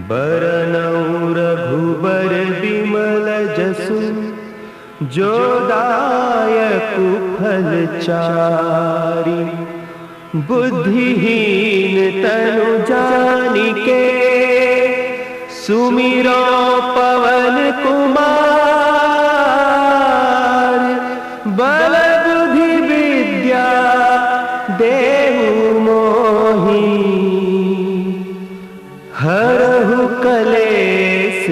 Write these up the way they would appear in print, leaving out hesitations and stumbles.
बरनउँ रघुबर बिमल जसु जो दायकु फल चारि। बुद्धिहीन तनु जानिके सुमिरो पवन कुमार। बल बुद्धि विद्या देहु मोहि हरहु कलेस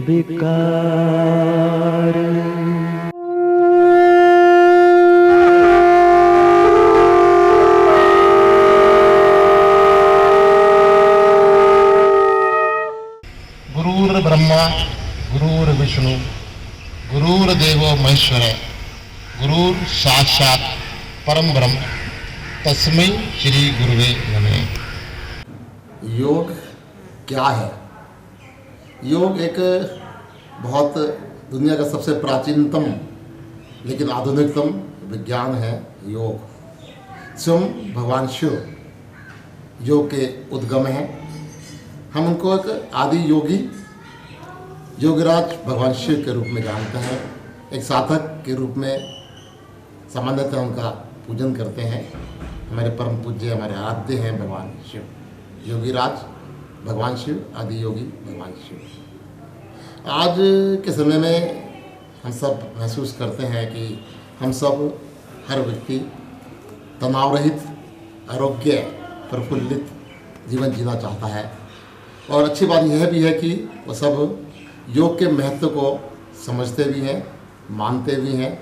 विकार। गुरुर् ब्रह्मा गुरुर् विष्णु गुरुर्देवो महेश्वर गुरुर् साक्षात परम ब्रह्म तस्मै श्री गुरुवे नमः। योग क्या है? योग एक बहुत दुनिया का सबसे प्राचीनतम लेकिन आधुनिकतम विज्ञान है। योग स्वयं भगवान शिव योग के उद्गम हैं। हम उनको एक आदि योगी योगराज भगवान शिव के रूप में जानते हैं। एक साधक के रूप में सामान्यतः उनका पूजन करते हैं। हमारे परम पूज्य हमारे आराध्य हैं भगवान शिव, योगीराज भगवान शिव, आदि योगी भगवान शिव। आज के समय में हम सब महसूस करते हैं कि हम सब हर व्यक्ति तनाव रहित, आरोग्य, प्रफुल्लित जीवन जीना चाहता है। और अच्छी बात यह भी है कि वो सब योग के महत्व को समझते भी हैं, मानते भी हैं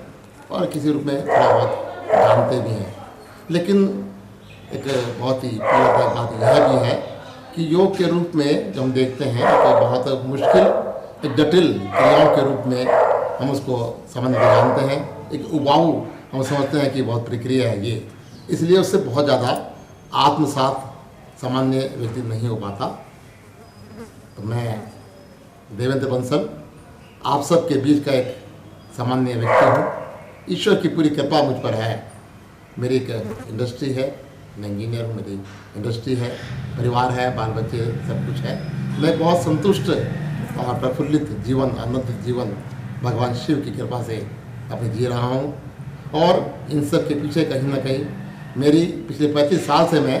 और किसी रूप में थोड़ा बहुत जानते भी हैं। लेकिन एक बहुत ही पीड़ादायक बात यह भी है कि योग के रूप में जब हम देखते हैं तो बहुत मुश्किल, एक जटिल क्रियाओं के रूप में हम उसको समझते जानते हैं। एक उबाऊ हम समझते हैं कि बहुत प्रक्रिया है ये, इसलिए उससे बहुत ज़्यादा आत्मसात सामान्य व्यक्ति नहीं हो पाता। तो मैं देवेंद्र बंसल आप सबके बीच का एक सामान्य व्यक्ति हूँ। ईश्वर की पूरी कृपा मुझ पर है। मेरी एक इंडस्ट्री है, मैं इंजीनियर हूँ, मेरी इंडस्ट्री है, परिवार है, बाल बच्चे सब कुछ है। मैं बहुत संतुष्ट और प्रफुल्लित जीवन, आनंदित जीवन भगवान शिव की कृपा से अपने जी रहा हूँ। और इन सब के पीछे कहीं ना कहीं मेरी पिछले 35 साल से मैं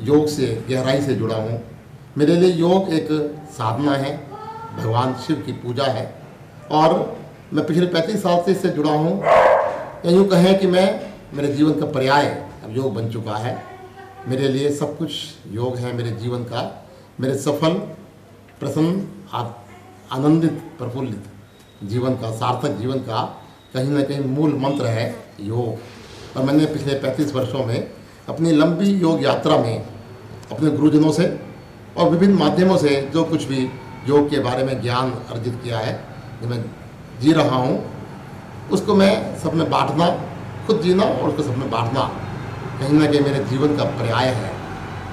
योग से गहराई से जुड़ा हूँ। मेरे लिए योग एक साधना है, भगवान शिव की पूजा है। और मैं पिछले 35 साल से इससे जुड़ा हूँ। यूँ कहें कि मेरे जीवन का पर्याय अब योग बन चुका है। मेरे लिए सब कुछ योग है। मेरे जीवन का, मेरे सफल, प्रसन्न, आनंदित, प्रफुल्लित जीवन का, सार्थक जीवन का कहीं ना कहीं मूल मंत्र है योग। और मैंने पिछले 35 वर्षों में अपनी लंबी योग यात्रा में अपने गुरुजनों से और विभिन्न माध्यमों से जो कुछ भी योग के बारे में ज्ञान अर्जित किया है, जो मैं जी रहा हूँ, उसको मैं सब में बांटना, खुद जीना और उसको सब में बांटना कहीं ना कहीं मेरे जीवन का पर्याय है।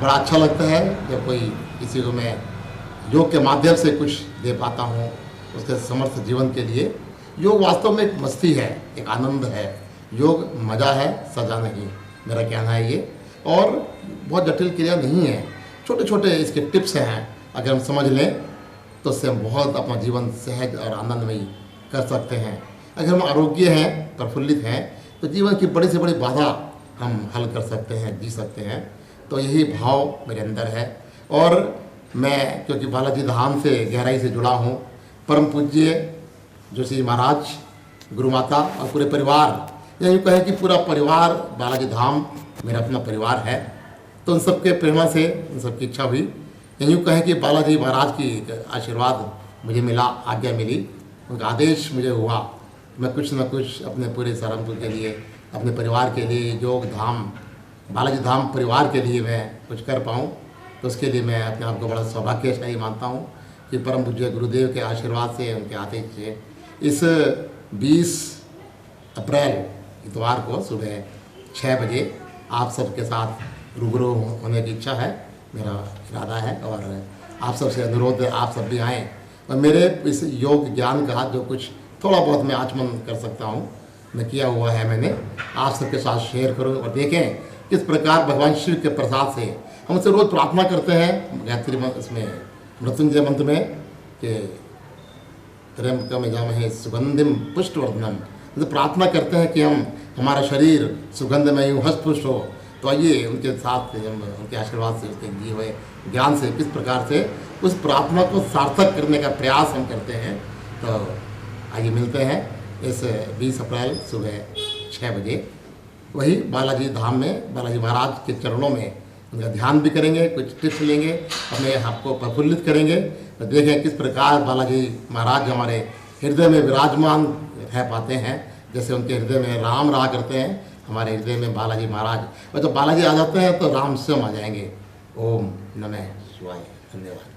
बड़ा अच्छा लगता है जब कोई किसी को मैं योग के माध्यम से कुछ दे पाता हूँ उसके समर्थ जीवन के लिए। योग वास्तव में एक मस्ती है, एक आनंद है। योग मज़ा है, सजा नहीं, मेरा कहना है ये। और बहुत जटिल क्रिया नहीं है, छोटे छोटे इसके टिप्स हैं। अगर हम समझ लें तो उससे हम बहुत अपना जीवन सहज और आनंदमयी कर सकते हैं। अगर हम आरोग्य हैं, प्रफुल्लित हैं, तो जीवन की बड़ी से बड़ी बाधा हम हल कर सकते हैं, जी सकते हैं। तो यही भाव मेरे अंदर है। और मैं क्योंकि बालाजी धाम से गहराई से जुड़ा हूँ, परम पूज्य जोशी महाराज, गुरु माता और पूरे परिवार, या यूँ कहें कि पूरा परिवार बालाजी धाम मेरा अपना परिवार है। तो उन सबके प्रेरणा से, उन सबकी इच्छा हुई, यूँ कहें कि बालाजी महाराज की आशीर्वाद मुझे मिला, आज्ञा मिली, उनका आदेश मुझे हुआ, मैं कुछ न कुछ अपने पूरे सहारनपुर के लिए, अपने परिवार के लिए, योग धाम, बालाजी धाम परिवार के लिए मैं कुछ कर पाऊँ। तो उसके लिए मैं अपने आप को बड़ा सौभाग्यशाली मानता हूँ कि परम पूज्य गुरुदेव के आशीर्वाद से, उनके आदेश से इस 20 अप्रैल इतवार को सुबह 6 बजे आप सबके साथ रूबरू होने की इच्छा है, मेरा इरादा है। और आप सबसे अनुरोध है आप सब भी आएँ और मेरे इस योग ज्ञान का जो कुछ थोड़ा बहुत मैं आचमन कर सकता हूँ, मैं किया हुआ है, मैंने आप सबके साथ शेयर करूँ और देखें किस प्रकार भगवान शिव के प्रसाद से हम उससे रोज़ प्रार्थना करते हैं, गायत्री इसमें मृत्युंजय मंत्र में कि त्र्यंबकम यजामहे सुगंधिम पुष्टवर्धनम, तो प्रार्थना करते हैं कि हमारा शरीर सुगंधमय हस्त पुष्ट हो। तो आइए उनके साथ उनके आशीर्वाद से, उसके दिए हुए ज्ञान से किस प्रकार से उस प्रार्थना को सार्थक करने का प्रयास हम करते हैं। तो आइए मिलते हैं इस 20 अप्रैल सुबह 6 बजे वही बालाजी धाम में, बालाजी महाराज के चरणों में उनका ध्यान भी करेंगे, कुछ टिप्स लेंगे, अपने आप को प्रफुल्लित करेंगे। तो देखें किस प्रकार बालाजी महाराज हमारे हृदय में विराजमान रह पाते हैं। जैसे उनके हृदय में राम रहा करते हैं, हमारे हृदय में बालाजी महाराज, और जब बालाजी आ जाते हैं तो राम स्वयं आ जाएंगे। ओम नमः शिवाय। धन्यवाद।